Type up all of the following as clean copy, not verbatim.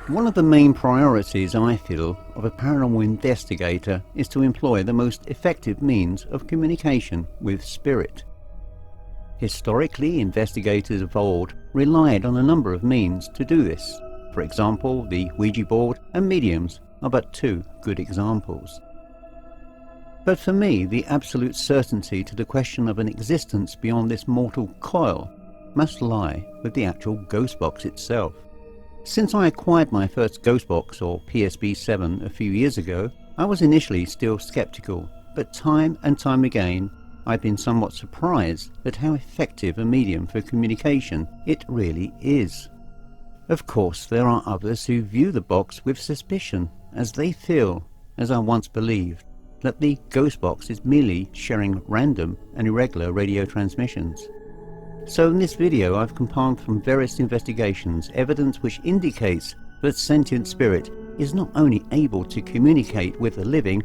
One of the main priorities, I feel, of a paranormal investigator is to employ the most effective means of communication with spirit. Historically, investigators of old relied on a number of means to do this. For example, the Ouija board and mediums are but two good examples. But for me, the absolute certainty to the question of an existence beyond this mortal coil must lie with the actual ghost box itself. Since I acquired my first ghost box, or PSB-7, a few years ago, I was initially still skeptical, but time and time again I've been somewhat surprised at how effective a medium for communication it really is. Of course, there are others who view the box with suspicion, as they feel, as I once believed, that the ghost box is merely sharing random and irregular radio transmissions. So in this video I've compiled from various investigations evidence which indicates that sentient spirit is not only able to communicate with the living,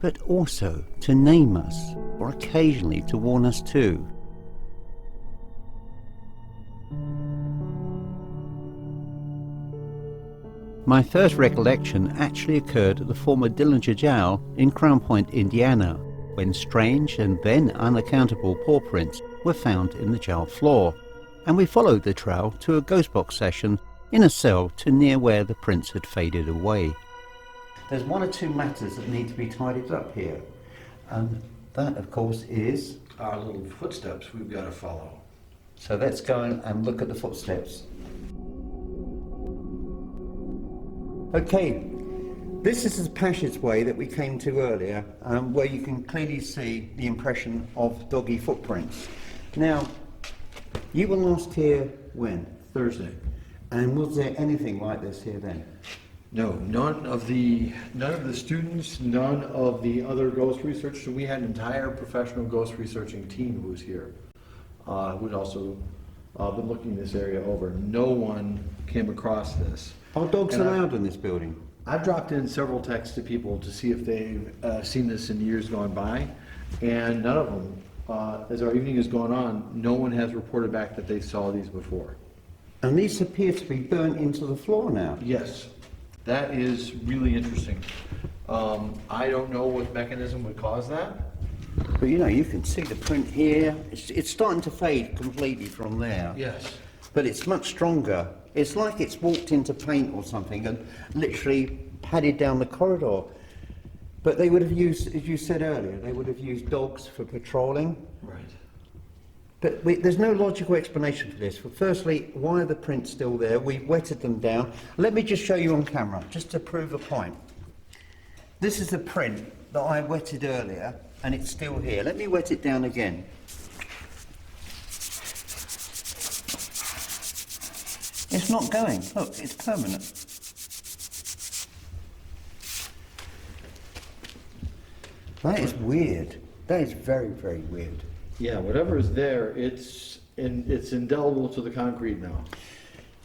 but also to name us, or occasionally to warn us too. My first recollection actually occurred at the former Dillinger Jail in Crown Point, Indiana, when strange and then unaccountable paw prints were found in the jail floor, and we followed the trail to a ghost box session in a cell to near where the prints had faded away. There's one or two matters that need to be tidied up here, and that of course is our little footsteps we've got to follow. So let's go and look at the footsteps. Okay, this is the passageway that we came to earlier, where you can clearly see the impression of doggy footprints. Now, you were last here when? Thursday. And was there anything like this here then? No, none of the students, none of the other ghost researchers. We had an entire professional ghost researching team who was here, who'd also been looking this area over. No one came across this. Are dogs allowed in this building? I've dropped in several texts to people to see if they've seen this in years gone by, and none of them, as our evening has gone on, no one has reported back that they saw these before. And these appear to be burnt into the floor now. Yes, that is really interesting. I don't know what mechanism would cause that. But you know, you can see the print here. It's starting to fade completely from there. Yes. But it's much stronger. It's like it's walked into paint or something and literally padded down the corridor. But they would have used, as you said earlier, they would have used dogs for patrolling. Right. But there's no logical explanation for this. Firstly, why are the prints still there? We've wetted them down. Let me just show you on camera, just to prove a point. This is the print that I wetted earlier, and it's still here. Let me wet it down again. It's not going. Look, it's permanent. That is weird. That is very, very weird. Yeah, whatever is there, it's indelible to the concrete now.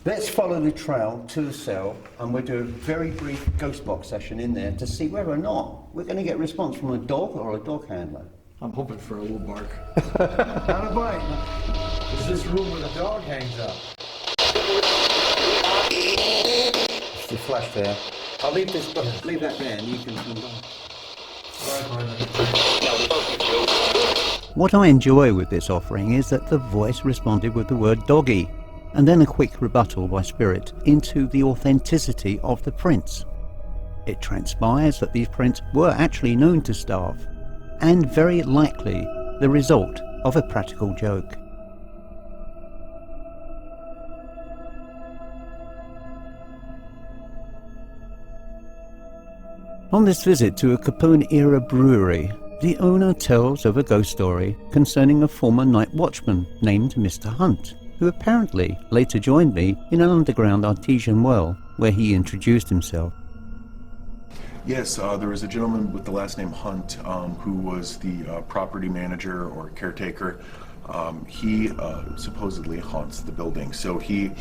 Let's follow the trail to the cell, and we'll do a very brief ghost box session in there to see whether or not we're going to get a response from a dog or a dog handler. I'm hoping for a little bark. Not a bite. It's this room where the dog hangs out. It's the flash there. I'll leave that there, and you can come back. What I enjoy with this offering is that the voice responded with the word doggy, and then a quick rebuttal by spirit into the authenticity of the prints. It transpires that these prints were actually known to staff, and very likely the result of a practical joke. On this visit to a Capone-era brewery, the owner tells of a ghost story concerning a former night watchman named Mr. Hunt, who apparently later joined me in an underground artesian well where he introduced himself. Yes, there was a gentleman with the last name Hunt who was the property manager or caretaker. He supposedly haunts the building, so he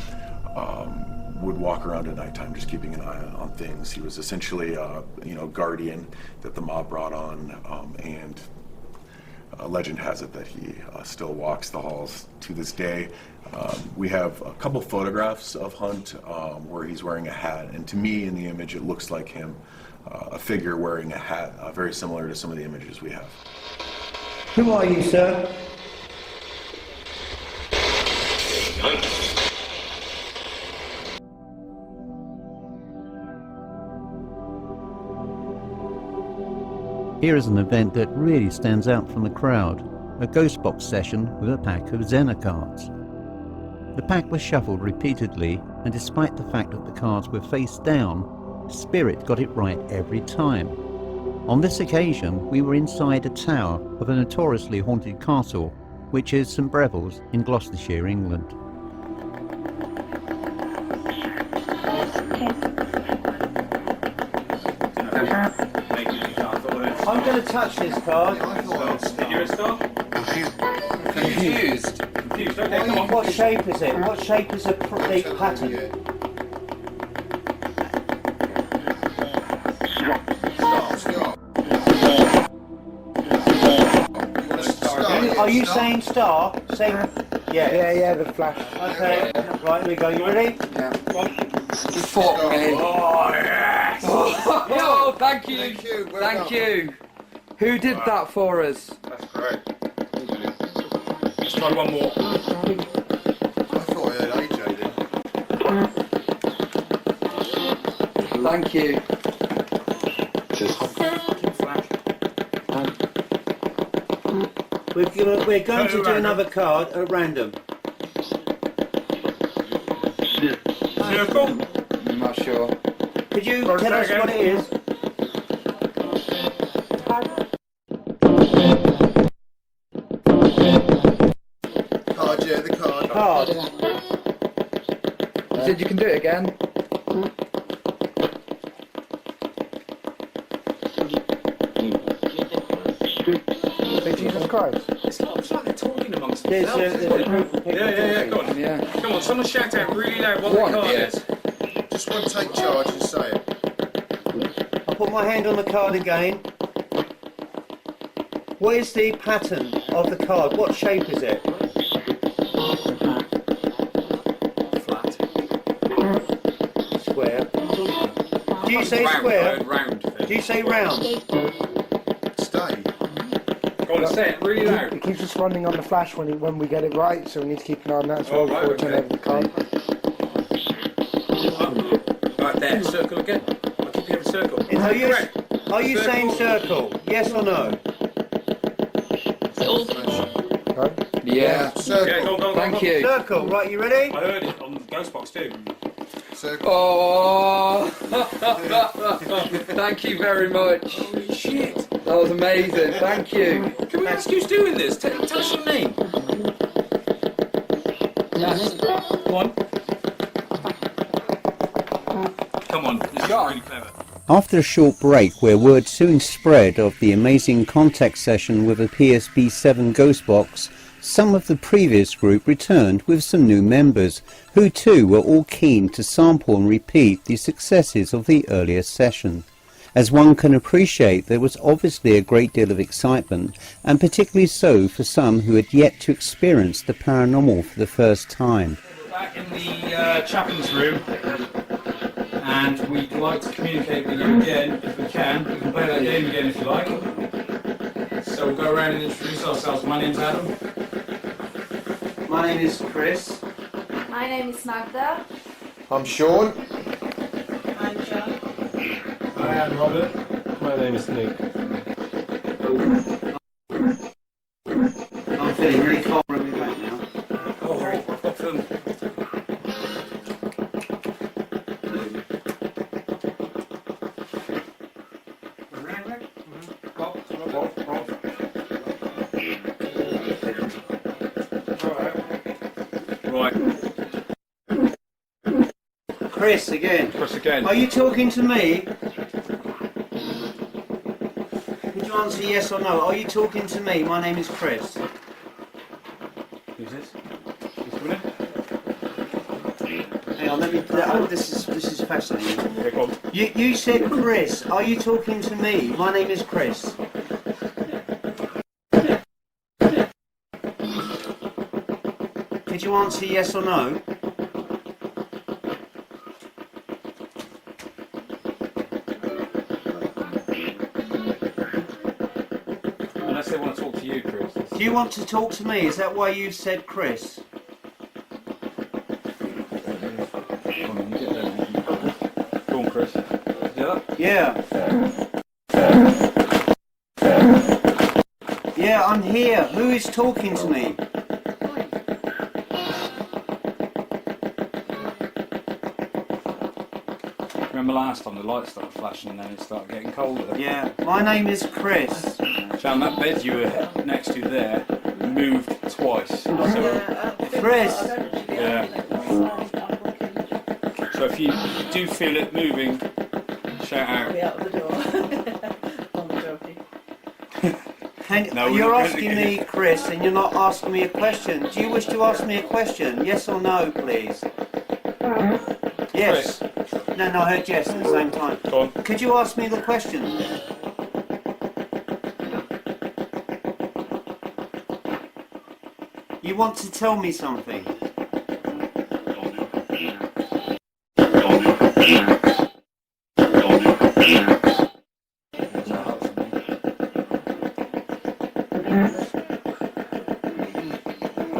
would walk around at nighttime just keeping an eye on things. He was essentially a guardian that the mob brought on, and legend has it that he still walks the halls to this day. We have a couple photographs of Hunt where he's wearing a hat, and to me in the image it looks like him, a figure wearing a hat, very similar to some of the images we have. Who are you, sir? Here is an event that really stands out from the crowd, a ghost box session with a pack of Xena cards. The pack was shuffled repeatedly, and despite the fact that the cards were face down, Spirit got it right every time. On this occasion, we were inside a tower of a notoriously haunted castle, which is St Breville's in Gloucestershire, England. I'm going to touch this card. You're a star? Confused. Confused. Okay, come on. What shape is it? What shape is the pattern? Are you saying star? Saying yeah, the flash. Okay, right, here we go. You ready? Yeah. Fuck me. Oh, yes. Oh, thank you. Thank you. Who did that for us? That's great. Let's try one more. I thought I heard AJ then. Thank you. We're going to do another card at random. Circle? I'm not sure. Could you tell us what it is? Card, yeah, the card. Card. You said you can do it again? Jesus Christ. It's like they're talking amongst There's themselves. a group of people Yeah, go on. Yeah. Come on, someone shout out really loud what One, the card yeah. is. Just one take charge and say it. I'll put my hand on the card again. What is the pattern of the card? What shape is it? Flat. Square. Do you say Round, square? round. Do you say round? Stay. Go on, say it really loud. It keeps responding on the flash when we get it right, so we need to keep an eye on that as well before we turn over the card. Right there, circle again. I'll keep you in a circle. Are you saying circle? Yes or no? Right? Yeah. Circle. Yeah, go on. Thank you. Circle, right, you ready? I heard it on the ghost box too. Circle. Oh! Thank you very much. Holy shit. That was amazing. Thank you. Can we ask who's doing this? Tell us your name. Yes. Go on. Come on, this is really clever. After a short break where word soon spread of the amazing contact session with a PSB-7 ghost box, some of the previous group returned with some new members, who too were all keen to sample and repeat the successes of the earlier session. As one can appreciate, there was obviously a great deal of excitement, and particularly so for some who had yet to experience the paranormal for the first time. We're back in the chaplain's room, and we'd like to communicate with you again if we can. We can play that game again if you like. So we'll go around and introduce ourselves. My name's Adam. My name is Chris. My name is Magda. I'm Sean. I'm John. I am Robert. My name is Nick. I'm feeling really cold when we're back now. Oh, I've got film. Right. Chris again. Chris again. Are you talking to me? Could you answer yes or no? Are you talking to me? My name is Chris. Who's this? Who's coming in? Hang on, this is fascinating. Okay, go on. You said Chris. Are you talking to me? My name is Chris. Could you answer yes or no? Unless they want to talk to you, Chris. Do you want to talk to me? Is that why you said Chris? Go on, Chris. Yeah. Yeah, I'm here. Who is talking to me? Remember last time the lights started flashing and then it started getting colder? Yeah, my name is Chris. Sean, that bed you were next to there moved twice. So, Chris. yeah. So if you do feel it moving, shout out. Out the door. I'm joking. No, we're You're not asking gonna me, Chris, and you're not asking me a question. Do you wish to ask me a question? Yes or no, please? Yes. No, I heard yes at the same time. Go on. Could you ask me the question? You want to tell me something?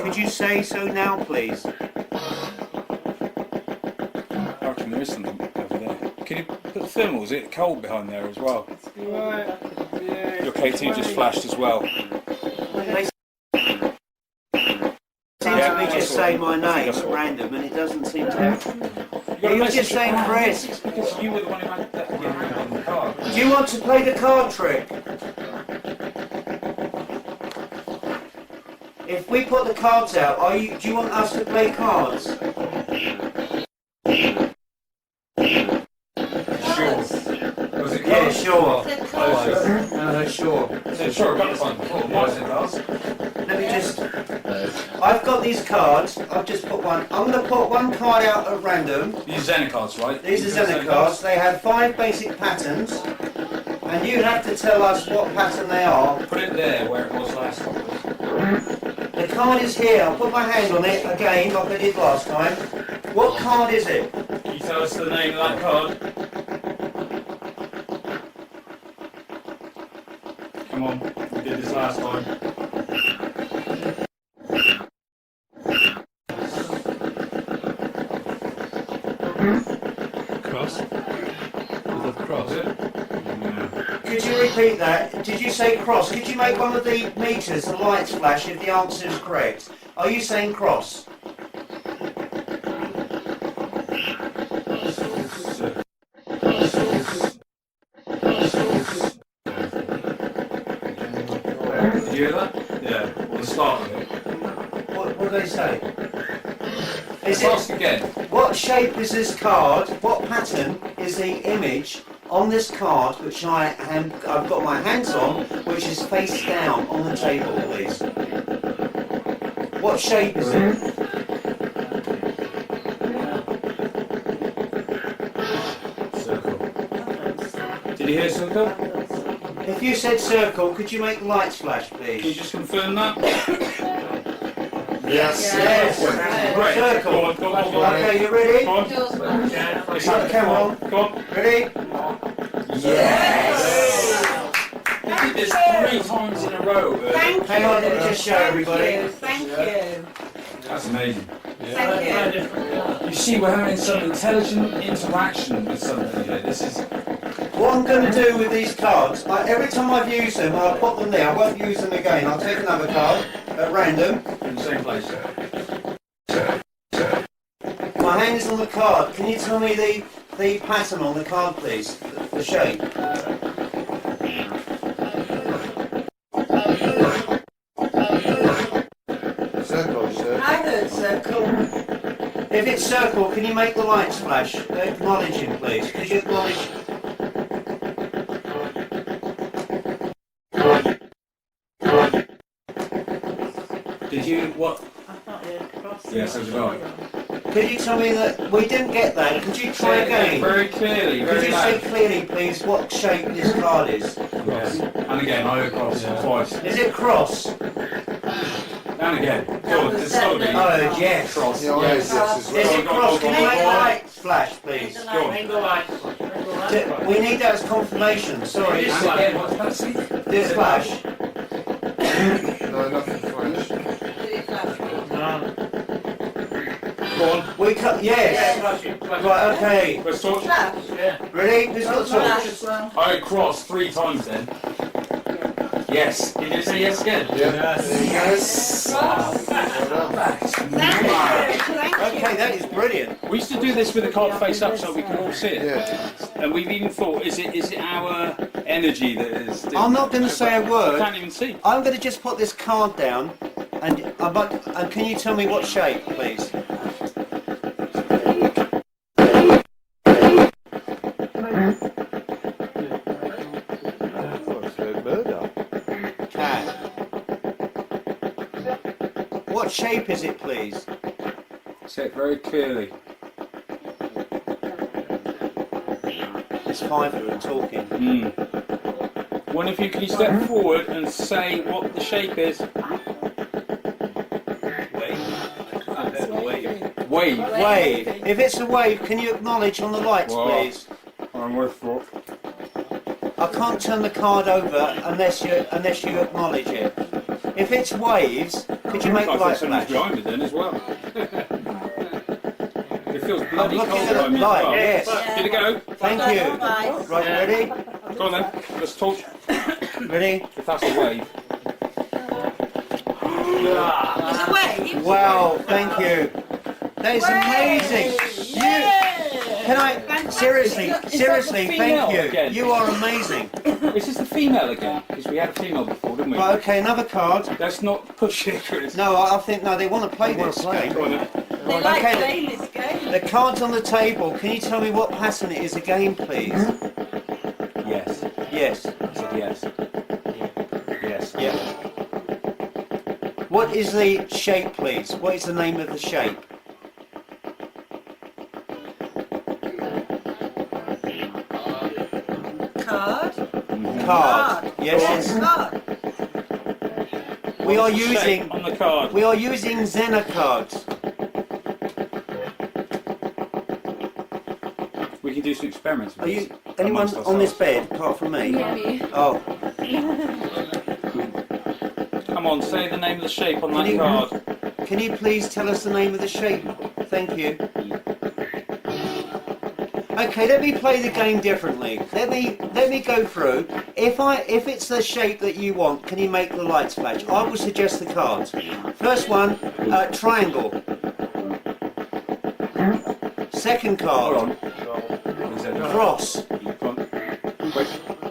Could you say so now, please? I reckon there is something over there. Can you put the thermal? Is it cold behind there as well? Your K2 just flashed as well. They seem to be just saying my name at random, and it doesn't seem to. You're just saying Chris. Because you were the one who had that on the card. Do you want to play the card trick? If we put the cards out, do you want us to play cards? Sure. Was it Yeah, cards? sure. Sure. Sure, I've got this one before. Why is it cards? Let me just... I've got these cards. I've just put one. I'm going to put one card out at random. These are Xena cards, right? These are Xena cards. They have 5 basic patterns. And you have to tell us what pattern they are. Put it there where it was last time. The card is here. I'll put my hand on it again like I did last time. What card is it? Can you tell us the name of that card? Come on, we did this last time. Cross? Is that cross? Could you repeat that? Did you say cross? Could you make one of the meters, the lights flash, if the answer is correct? Are you saying cross? Did you hear that? Yeah, well, the start of it. What do they say? Is Ask it, again. what shape is this card? What pattern is the image on this card which I've got my hands on, which is face down on the table, please? What shape is it? Circle. Did you hear circle? If you said circle, could you make the lights flash, Can you please? just confirm that? Yes. Yes. Great. Circle. Go on, go on, go on. Okay, you ready? Go on. Put the camera on. Go on. Ready? Yes! We did this 3 times in a row. Thank you. Hang on, let me just show everybody. Thank you. That's amazing. Thank you. You see, we're having some intelligent interaction with something here. This is... What I'm going to do with these cards, every time I've used them, I'll put them there. I won't use them again. I'll take another card at random. in the same place. My hand is on the card. Can you tell me the pattern on the card, please? The shape. Circle, sir. I heard circle. If it's circle, can you make the lights flash? Acknowledge him, please. Could you acknowledge? Did you... what? I thought you had crossed. Yeah, so did I. Could you tell me that we didn't get that? Could you try again? Very clearly, Could very you say loud. clearly, please, what shape this card is? Yes. And again, I heard cross twice. Is it cross? Now down again. Go on, it's got to be. Oh, yes. Cross. Yeah, Yes. yes, Is it cross? Can you make the light flash, please? Go on. We need that as confirmation. Sorry. And again, what's that say? This flash. No, nothing flash. Go on. We cut. Yes. Right. Okay. Let's talk. Ready? Who's got Flash torch? as well. I cross 3 times then. Yes. Can you say yes again? Yes. Cross. Thank you. Okay, that is brilliant. We used to do this with the card face up so we can all see it. Yeah. And we've even thought, is it our energy that is doing I'm not that? going to say a We word. can't even see. I'm going to just put this card down, and can you tell me what shape, please? Cat. What shape is it, please? Say it very clearly. It's 5 who are talking. One of you, can you step forward and say what the shape is? Wave. Wave. If it's a wave, can you acknowledge on the lights, Wow. please? I'm with you. I can't turn the card over unless you acknowledge it. If it's waves, could you make I the think light someone's flash? behind it then as well. It feels bloody looking cold at behind the me. light, Well, yes. Here we go. Thank you. Bye. Right, ready? Go on then. Let's torch. Ready? If that's a wave. It's a wave. Wow, thank you. That is amazing. Can I, seriously, thank you. again? You are amazing. Is this the female again? Because we had a female before, didn't we? Right, okay, another card. Let's not push it, Chris. No, I think, no, they want to play this game. Go on then. They like Okay. playing this game. The cards on the table, can you tell me what pattern it is again, please? Yes. Yes. I said yes. Yes. Yeah. What is the shape, please? What is the name of the shape? Card. Card. Yes. Card. We are What's the shape using on the card. we are using Xena cards. We can do some experiments with Are this you anyone amongst on this ourselves. bed apart from me? Oh, Come on, say the name of the shape on Can that you- card. can you please tell us the name of the shape? Thank you. Okay, let me play the game differently. Let me go through. If it's the shape that you want, can you make the lights flash? I will suggest the cards. First one, triangle. Second Hold card, on. Is it- cross. Go on.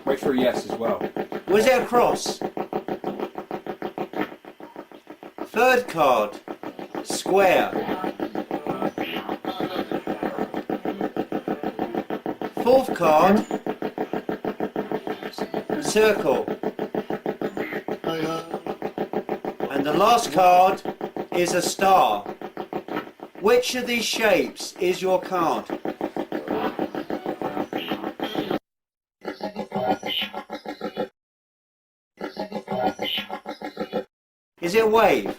Wait for a yes as well. Was it a cross? Third card, square. Fourth card, circle. And the last card is a star. Which of these shapes is your card? Is it a wave?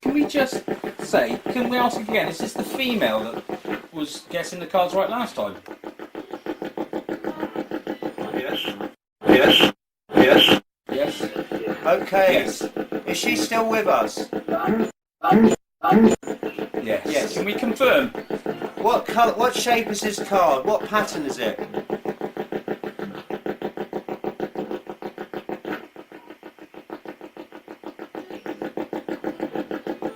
Can we just say, can we ask again, is this the female that was guessing the cards right last time? Yes. Yes. Yes? Okay. Yes. Is she still with us? Yes. Yes. Can we confirm? What colour? What shape is this card? What pattern is it?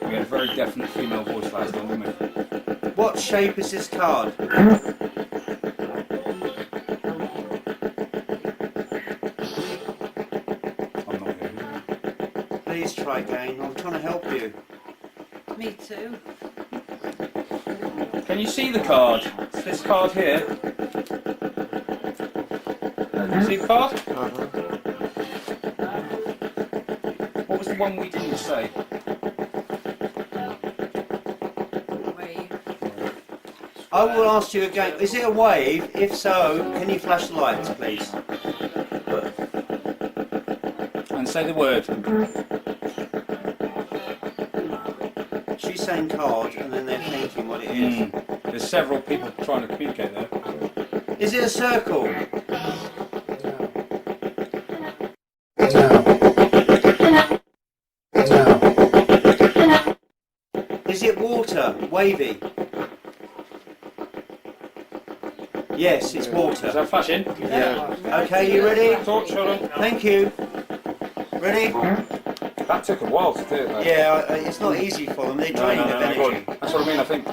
We had a very definite female voice last time, didn't we? What shape is this card? I'm not here. Please try again. I'm trying to help you. Me too. Can you see the card? It's this card here. See the card? What was the one we didn't say? Wave. I will ask you again. Is it a wave? If so, can you flash the lights, please? Say the word. She's saying card, and then they're thinking what it is. There's several people trying to communicate there. Is it a circle? Is it water? Wavy? Yes, it's water. Is that flashing? Yeah. Okay, you ready? Torch, hold on. Thank you. Ready? That took a while to do it, though. Yeah, it's not easy for them. They're draining of energy. That's what I mean, I think.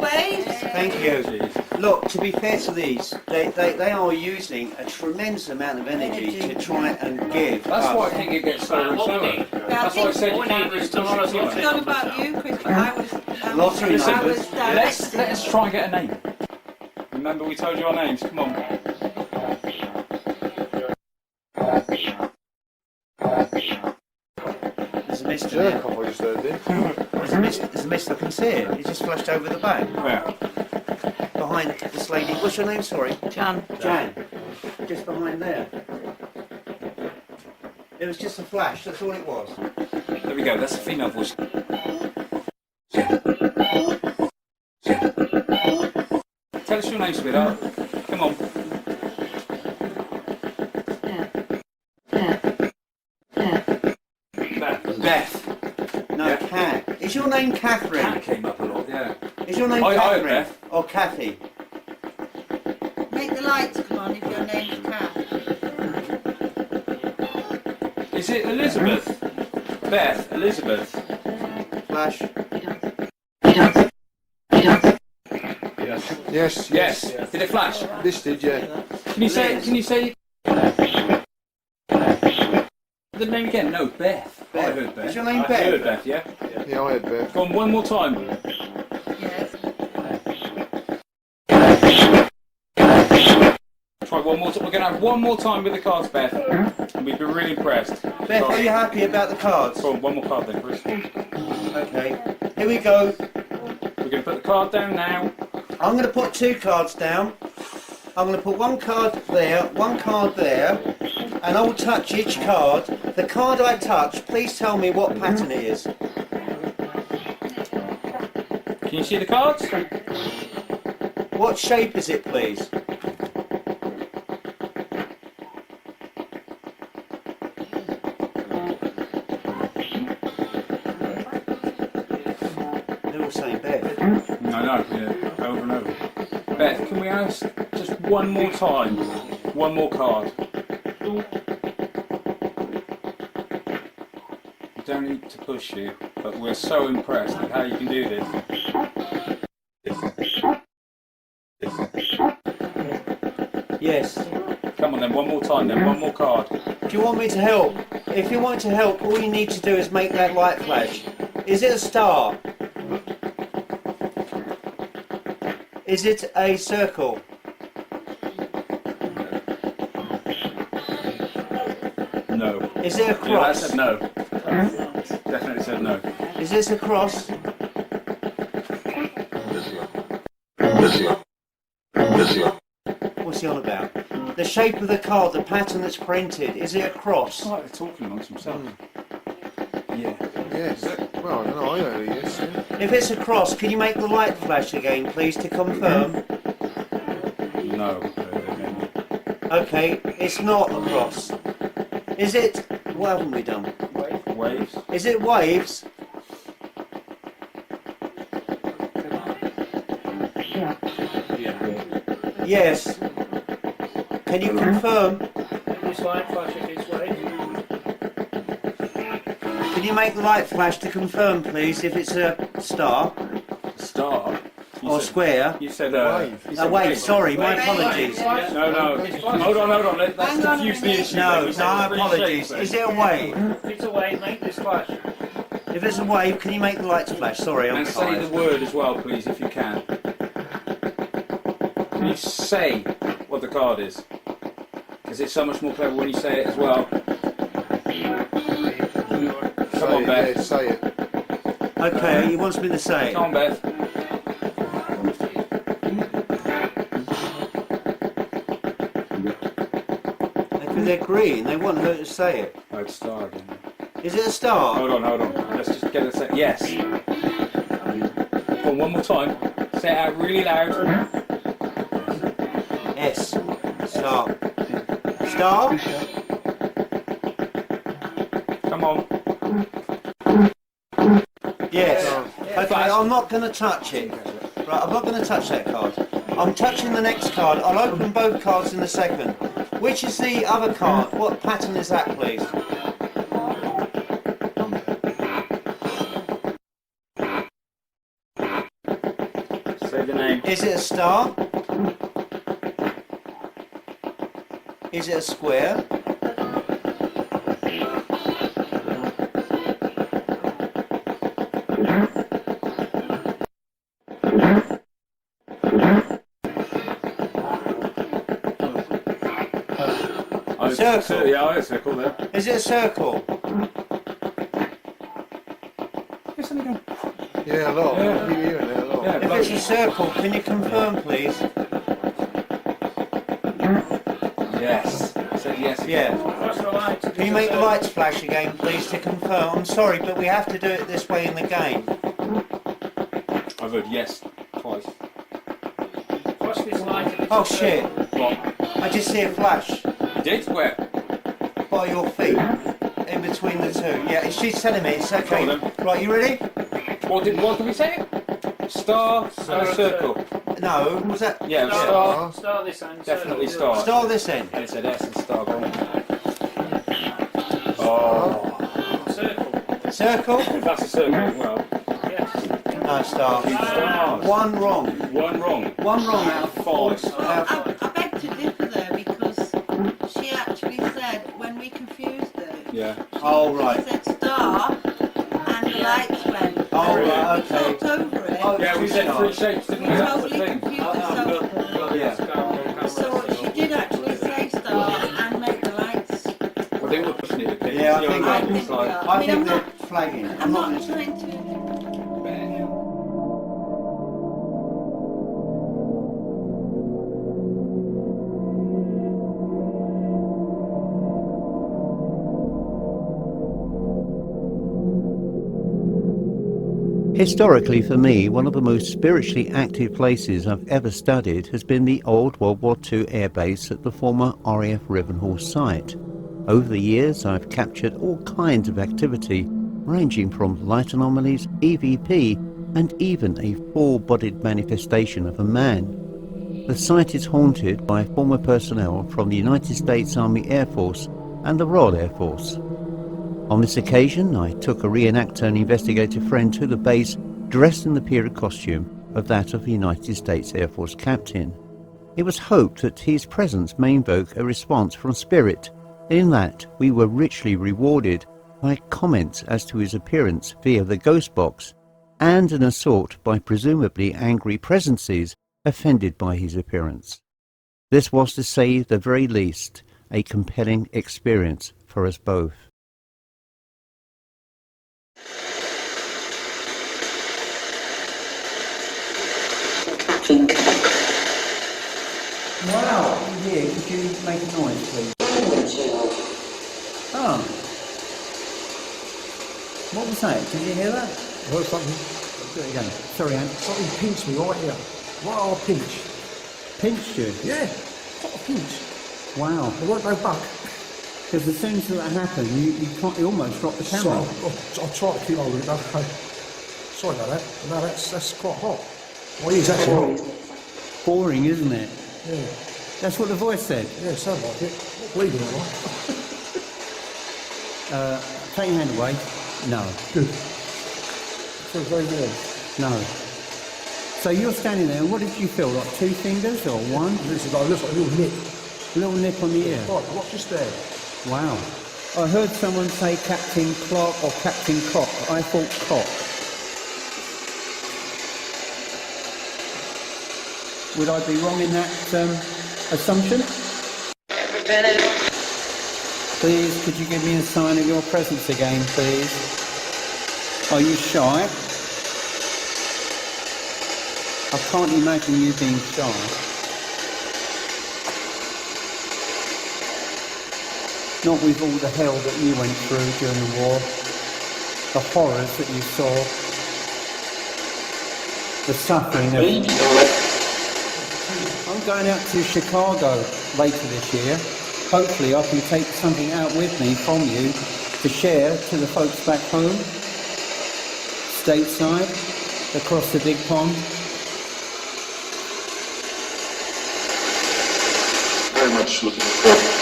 Waves. Thank you. Look, to be fair to these, they are using a tremendous amount of energy to try and give. That's why I think it gets slower and slower. That's why I said you can't really still It's not about you, Chris, but I was Lottery numbers. Let us try and get a name. Remember we told you our names, come on. There's a mist in there. I just heard it. There's a mist, I can see it. It just flashed over the back. Where? Behind this lady. What's your name, sorry? Jan. Jan. Just behind there. It was just a flash, that's all it was. There we go, that's a female voice. Tell us your name, sweetheart. Come on. Beth. No, Yeah. Kat. Is your name Catherine? Cat came up a lot, yeah. Is your name I heard Catherine? Beth. Or Kathy? Make the lights come on if your name's Kat. Is it Elizabeth? Beth, Elizabeth. Flash. Yes. Yes. Did it flash? This did, yeah. Can you say the name again? No, Beth. I heard Beth. Is your name I Beth? heard Beth, yeah. Yeah, I had Beth. Go on, one more time. Yes. Try one more time. We're going to have one more time with the cards, Beth. And we've been really impressed. Beth, are you happy about the cards? Go on, one more card then, Chris. Okay. Here we go. We're going to put the card down now. I'm going to put 2 cards down. I'm going to put 1 card there, 1 card there, and I will touch each card. The card I touch, please tell me what pattern it is. Can you see the cards? What shape is it, please? They're all saying Beth. No, yeah, over and over. Beth, can we ask just one more time? One more card. We don't need to push you, but we're so impressed at how you can do this. Yes. Come on then, one more time then, one more card. Do you want me to help? If you want to help, all you need to do is make that light flash. Is it a star? Is it a circle? No. Is it a Yeah, that cross? said no. Definitely said no. Is this a cross? What's he on about? The shape of the card, the pattern that's printed, is it a cross? It's like they're talking amongst themselves. Yeah. Yes. Well, I don't know, I heard it, yes. Yeah. If it's a cross, can you make the light flash again, please, to confirm? No. Okay, it's not a cross. Is it... What haven't we done? Waves. Is it waves? Yes. Can you confirm? Can you make the light flash to confirm, please, if it's a star Star. You or said- square? You said Wave. you A said wave, sorry, my apologies. No. Hold on. Let's Hang on a confuse the minute. issue. No, You said my three apologies. shapes, Is it a wave? It's a wave, make this flash. If it's a wave, can you make the lights flash? Sorry, I'm And say the tired. word as well, please, if you can. Can you say what the card is? Because it's so much more clever when you say it as well. Come on, Say it, Beth. yeah, say it. Okay, he wants me to say it. Come on, Beth. Okay, But they're green. They want her to say it. Oh, it's star again. Is it a star? Hold on. Let's just get a second. Yes. Go on, one more time. Say it out really loud. S. Star. Star? Come on. Yes. Okay, I'm not going to touch it. Right, I'm not going to touch that card. I'm touching the next card. I'll open both cards in a second. Which is the other card? What pattern is that, please? Say the name. Is it a star? Is it a square? Circle. Yeah, I circle there. Is it a circle? Yeah, a lot. Yeah. I keep hearing it a lot. Yeah, If it's a circle, can you confirm, please? Yes. Say yes. Yeah. Flash the lights. Can you make the lights flash again, please, to confirm? I'm sorry, but we have to do it this way in the game. I've heard yes twice. Flash this light. Oh shit! What? I just see a flash You did? Where? by your feet, in between the two. Yeah, she's telling me it's okay. Go on Right, you ready? What did we say? Star and a circle. No, was that? Yeah, star. Star this end. Definitely circle. star. Star this end. And it said S and star. Go on. Oh. Circle. Circle? If that's a circle as well. Yes. No, star. Stars. One wrong. One wrong. One wrong out of Five. Well, I beg to differ there because she actually said when we confused her. Yeah. Oh, right. She said star and the lights went. Oh, And right, we okay. talked over it. Oh, Yeah, we said three shapes, We didn't we? That's the totally thing. confused ourselves. Yeah. So she did actually say star and make the lights. I think we're pushing it a bit. Yeah, I See think how I it think looks we like. are. I mean, think I'm they're not. flagging. I'm not listening. trying to. Historically, for me, one of the most spiritually active places I've ever studied has been the old World War II airbase at the former RAF Rivenhall site. Over the years, I've captured all kinds of activity, ranging from light anomalies, e.v.p, and even a full-bodied manifestation of a man. The site is haunted by former personnel from the United States Army Air Force and the Royal Air Force. On this occasion, I took a reenactor and investigator friend to the base dressed in the period costume of that of a United States Air Force captain. It was hoped that his presence may invoke a response from spirit, in that we were richly rewarded by comments as to his appearance via the ghost box and an assault by presumably angry presences offended by his appearance. This was, to say the very least, a compelling experience for us both. Wow, here, could you make a noise, please? Oh. What was that? Did you hear that? I heard something. Do it again. Sorry, Anne. Something pinched me right here. Right arm pinch. Pinched you? Yeah, what a pinch. Wow. There weren't no bug. Because as soon as that happened, you almost dropped the So camera. I'll try to keep hold of it. Okay. Sorry about that. No, that's quite hot. My ear's actually hot. Boring, isn't it? Yeah, That's what the voice said. yeah, sound like it. Not bleeding, am I? Take your hand away. No. Good. Feels very warm. No. So you're standing there, and what did you feel? Like 2 fingers or 1? This is like, looks like a little nip. A little nip on the ear. Right, what's just there? Wow. I heard someone say Captain Clark or Captain Cock. I thought Cock. Would I be wrong in that assumption? Please, could you give me a sign of your presence again, please? Are you shy? I can't imagine you being shy. Not with all the hell that you went through during the war, the horrors that you saw, the suffering of... I'm going out to Chicago later this year. Hopefully I can take something out with me from you to share to the folks back home, stateside, across the big pond. Very much looking forward.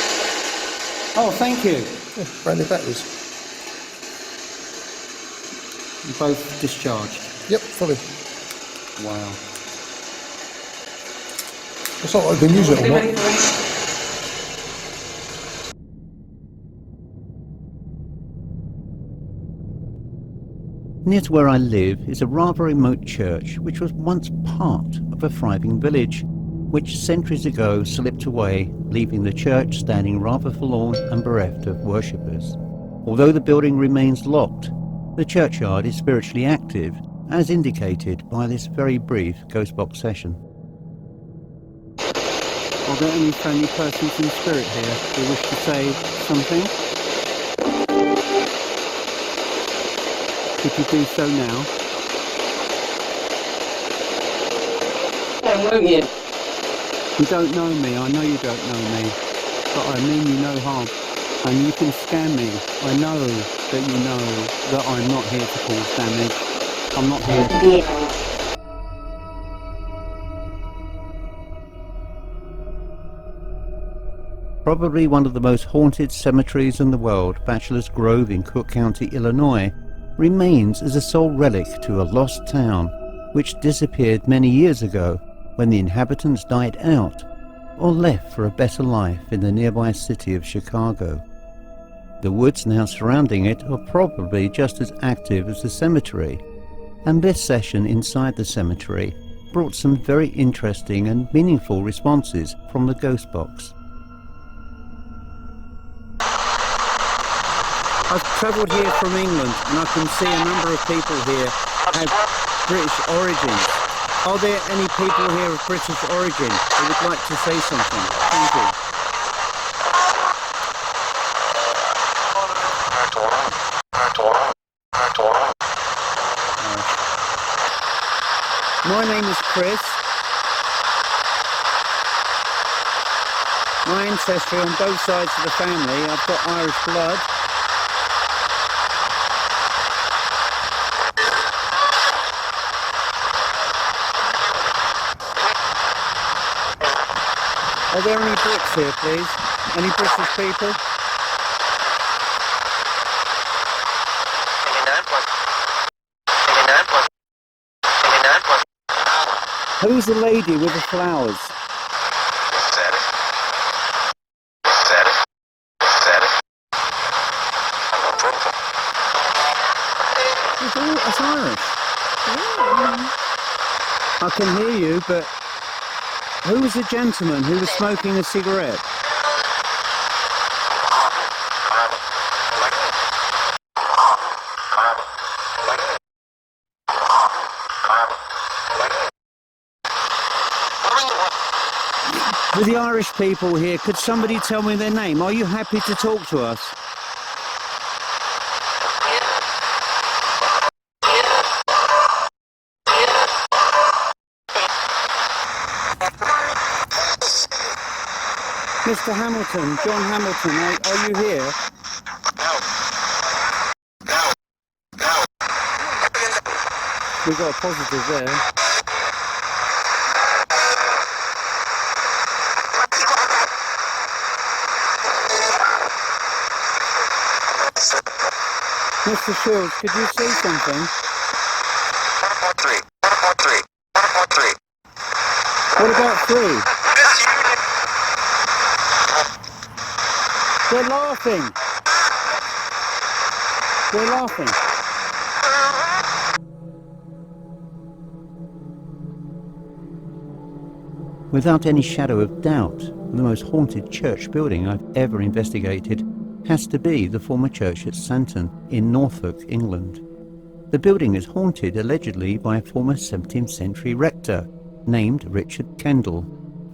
Oh, thank you. Yeah, brand new batteries. You both discharged. Yep, fully. Wow. It's not like I've been using it or not. Near to where I live is a rather remote church which was once part of a thriving village, which centuries ago slipped away, leaving the church standing rather forlorn and bereft of worshippers. Although the building remains locked, the churchyard is spiritually active, as indicated by this very brief ghost box session. Are there any friendly persons in spirit here who wish to say something? Could you do so now? You don't know me, I know you don't know me, but I mean you no harm. And you can scam me. I know that you know that I'm not here to cause damage. I'm not here to... Probably one of the most haunted cemeteries in the world, Bachelor's Grove in Cook County, Illinois, remains as a sole relic to a lost town which disappeared many years ago when the inhabitants died out or left for a better life in the nearby city of Chicago. The woods now surrounding it are probably just as active as the cemetery, and this session inside the cemetery brought some very interesting and meaningful responses from the ghost box. I've travelled here from England and I can see a number of people here have British origins. Are there any people here of British origin who would like to say something? Thank you. My name is Chris. My ancestry on both sides of the family, I've got Irish blood. Are there any Brits here, please? Any British people? Who's the lady with the flowers? It's Irish. I can hear you, but who was the gentleman who was smoking a cigarette? With the Irish people here, could somebody tell me their name? Are you happy to talk to us? Mr. Hamilton, John Hamilton, are you here? We got a positive there. Mr. Shields, could you say something? What about 3? They're laughing. They're laughing. Without any shadow of doubt, the most haunted church building I've ever investigated has to be the former church at Santon in Norfolk, England. The building is haunted allegedly by a former 17th century rector named Richard Kendall,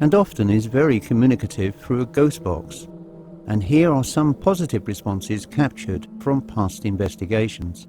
and often is very communicative through a ghost box. And here are some positive responses captured from past investigations.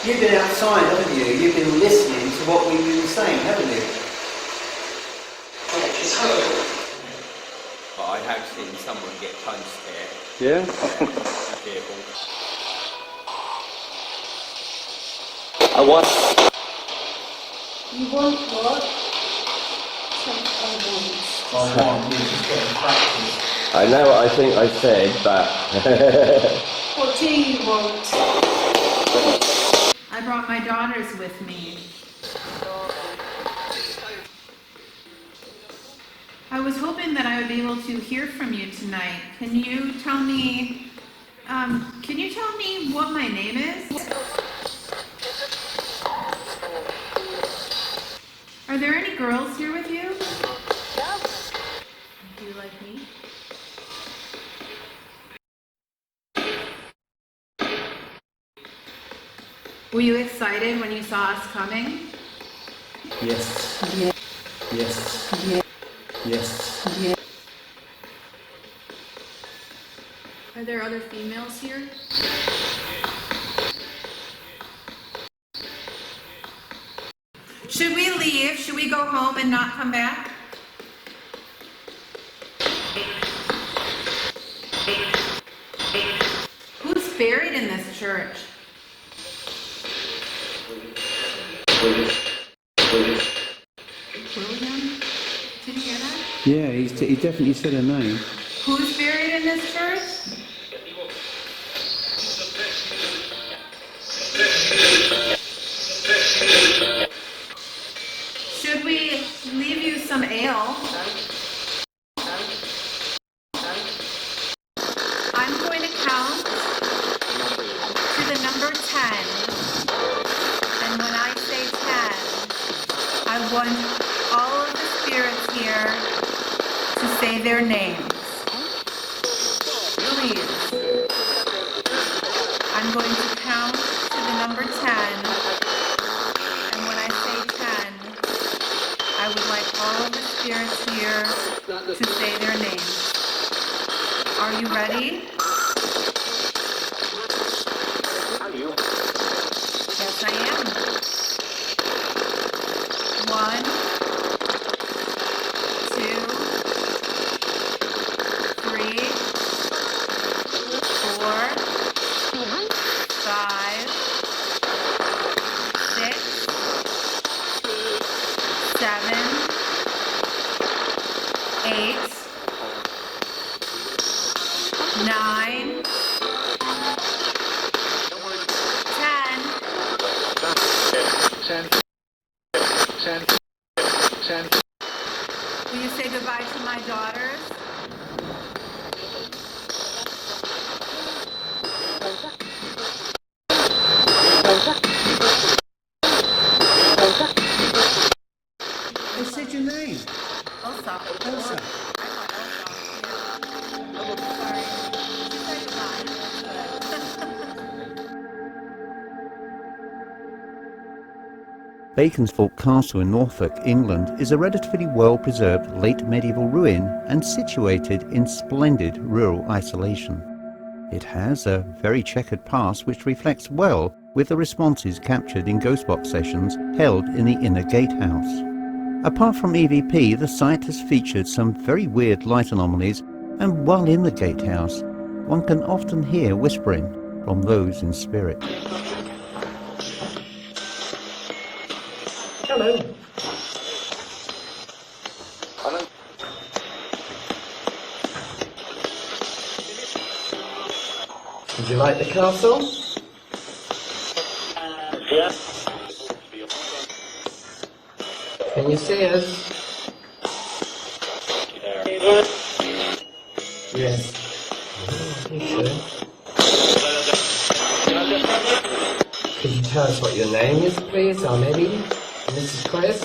You've been outside, haven't you? You've been listening to what we've been saying, haven't you? But I have seen someone get punched here. Yeah? Be careful. I want... You want what? I know what I think I said, but... What do you want? I brought my daughters with me. I was hoping that I would be able to hear from you tonight. Can you tell me what my name is? Are there any girls here with you? Do you like me? Were you excited when you saw us coming? Yes. Yes. Yes. Yes. Are there other females here? Should we leave? Should we go home and not come back? Who's buried in this church? William? Did you hear that? Yeah, he definitely said a name. Who's buried in this church? Should we leave you some ale? I'm going to count to the number 10. And when I say 10, I want all of the spirits here to say their names. Please. I'm going to count to the number 10. And when I say 10, I would like all of the spirits here to say their names. Are you ready? Yes, I am. 1, 2, 3, 4, 5, 6, 7, 8, 9, 10. Will you say goodbye to my daughters? Baconsford Castle in Norfolk, England is a relatively well-preserved late medieval ruin and situated in splendid rural isolation. It has a very checkered past which reflects well with the responses captured in Ghostbox sessions held in the inner gatehouse. Apart from e.v.p, the site has featured some very weird light anomalies, and while in the gatehouse, one can often hear whispering from those in spirit. Hello. Did you like the castle? Yes. Can you see us? Yes. I think so. Could you tell us what your name is, please? Or maybe Mrs. Chris?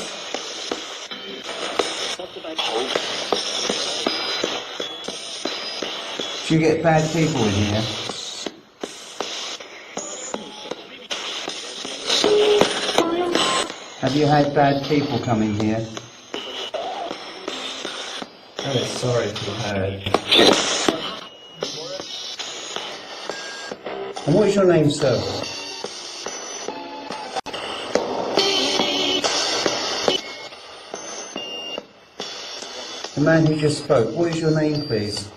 Do you get bad people in here? Have you had bad people come in here? Oh, sorry to have heard. And what is your name, sir? The man who just spoke, what is your name, please?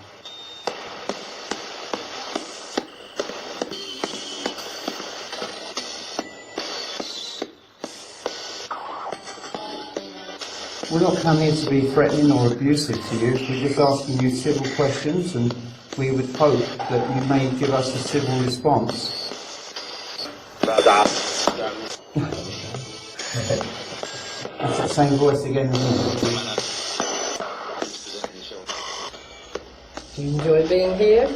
We're not come here to be threatening or abusive to you. We're just asking you civil questions, and we would hope that you may give us a civil response. That's the same voice again. Do you enjoy being here?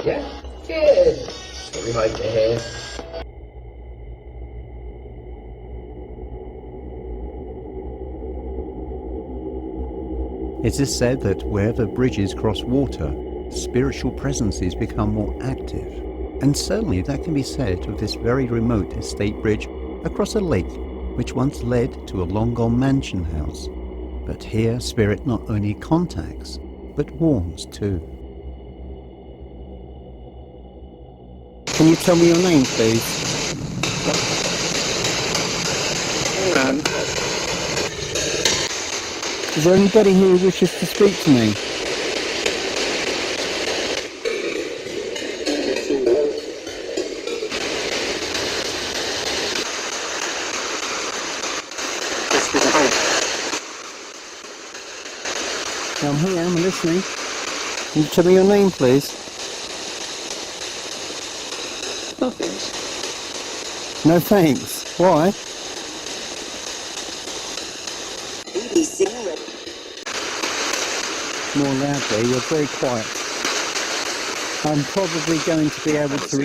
Yeah? Good. That's what we like to hear. It is said that wherever bridges cross water, spiritual presences become more active. And certainly that can be said of this very remote estate bridge across a lake which once led to a long-gone mansion house. But here spirit not only contacts, but warns too. Can you tell me your name, please? Is there anybody here who wishes to speak to me? I'm here, I'm listening. Can you tell me your name, please? No thanks. No thanks. Why? More loudly, you're very quiet. I'm probably going to be able to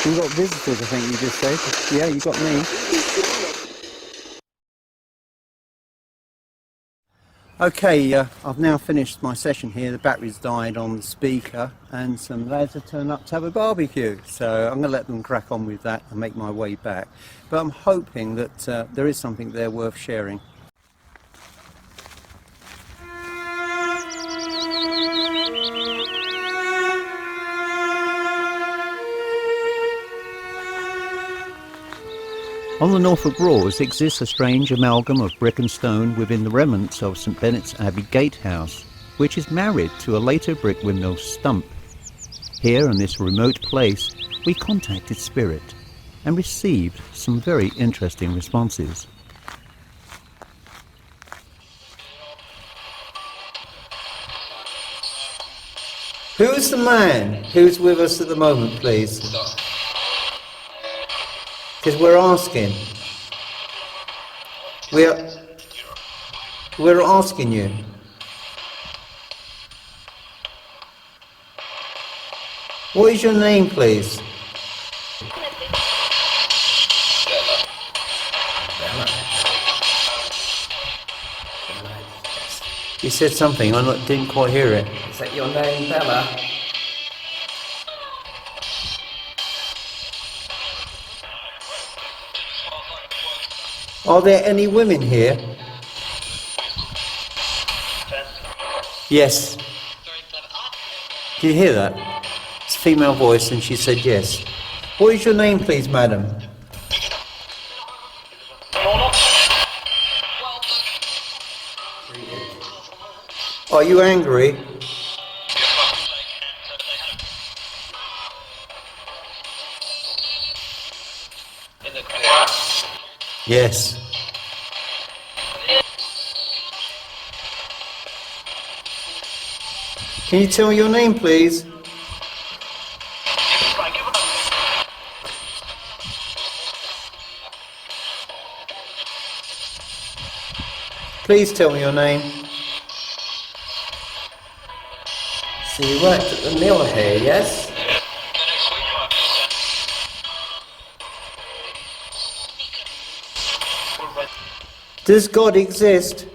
you got visitors, I think you just said. Yeah, you got me. Okay, I've now finished my session here. The battery's died on the speaker and some lads have turned up to have a barbecue. So I'm going to let them crack on with that and make my way back. But I'm hoping that there is something there worth sharing. On the Norfolk Broads exists a strange amalgam of brick and stone within the remnants of St Benet's Abbey Gatehouse, which is married to a later brick windmill stump. Here in this remote place we contacted spirit and received some very interesting responses. Who's the man who's with us at the moment, please? Because we're asking. We're asking you. What is your name, please? You said something, didn't quite hear it. Is that your name, Bella? Are there any women here? Yes. Did you hear that? It's a female voice and she said yes. What is your name, please, madam? Are you angry? Yes. Can you tell me your name, please? Please tell me your name. So you worked at the mill here, yes? Does God exist?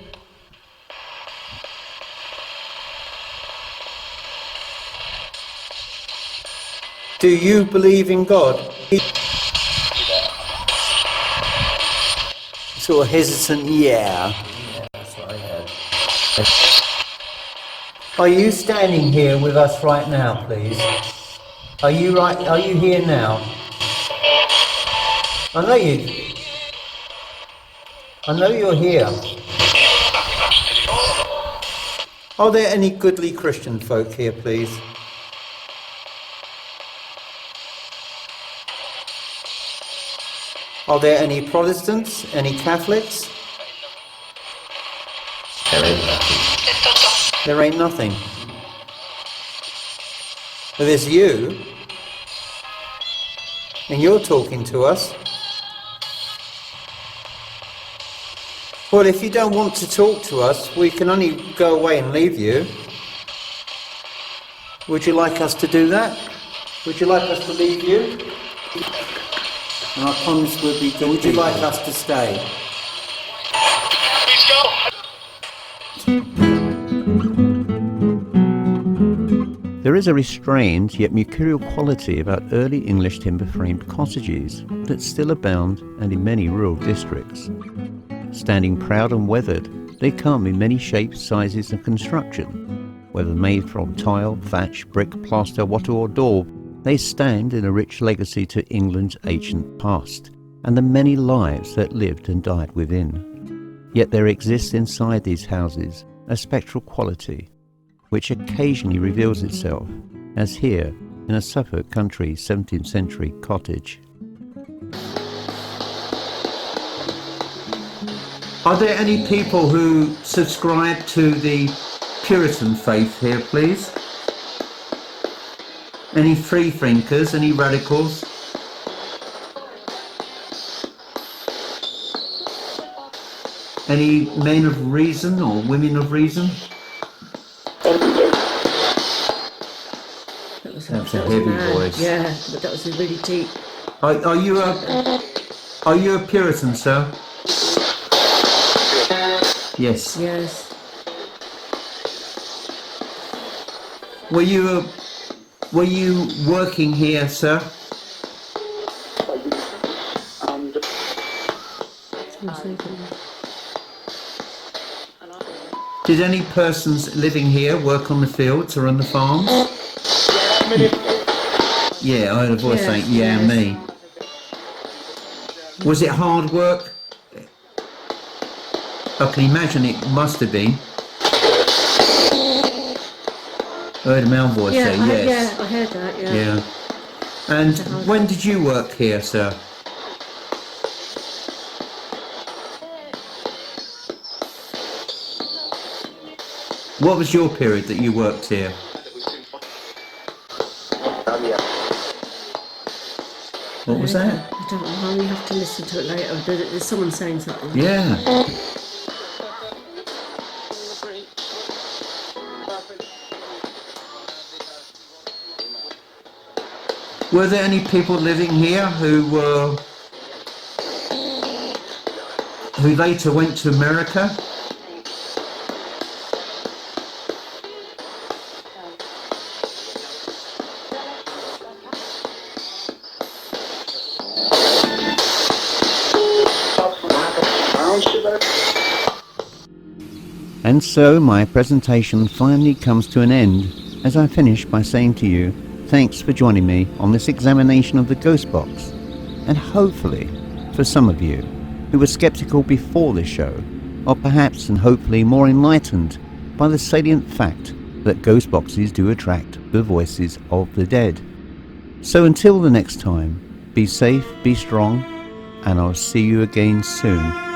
Do you believe in God? Sort of hesitant, yeah. That's what I heard. Are you standing here with us right now, please? Are you here now? I know you're here. Are there any goodly Christian folk here, please? Are there any Protestants? Any Catholics? There ain't nothing. There ain't nothing. But there's you, and you're talking to us. Well, if you don't want to talk to us, we can only go away and leave you. Would you like us to do that? Would you like us to leave you? And I promise we'll be good. Would you like us to stay? There is a restrained yet mercurial quality about early English timber-framed cottages that still abound and in many rural districts. Standing proud and weathered, they come in many shapes, sizes and construction. Whether made from tile, thatch, brick, plaster, wattle or daub, they stand in a rich legacy to England's ancient past and the many lives that lived and died within. Yet there exists inside these houses a spectral quality which occasionally reveals itself, as here in a Suffolk country 17th century cottage. Are there any people who subscribe to the Puritan faith here, please? Any free thinkers, any radicals? Any men of reason or women of reason? That's a heavy voice. Yeah, but that was a really deep. Are you a Puritan, sir? Yes. Yes. Were you working here, sir? Did any persons living here work on the fields or on the farms? Yeah, I heard a voice saying, yeah, me. Was it hard work? I can imagine it must have been. I heard a male voice say yes. Yeah, I heard that, yeah. Yeah. And when did you work here, sir? What was your period that you worked here? What was that? I don't know, we have to listen to it later, but there's someone saying something. Yeah. Were there any people living here who later went to America? And so my presentation finally comes to an end, as I finish by saying to you, thanks for joining me on this examination of the ghost box. And hopefully, for some of you who were skeptical before this show, or perhaps and hopefully more enlightened by the salient fact that ghost boxes do attract the voices of the dead. So until the next time, be safe, be strong, and I'll see you again soon.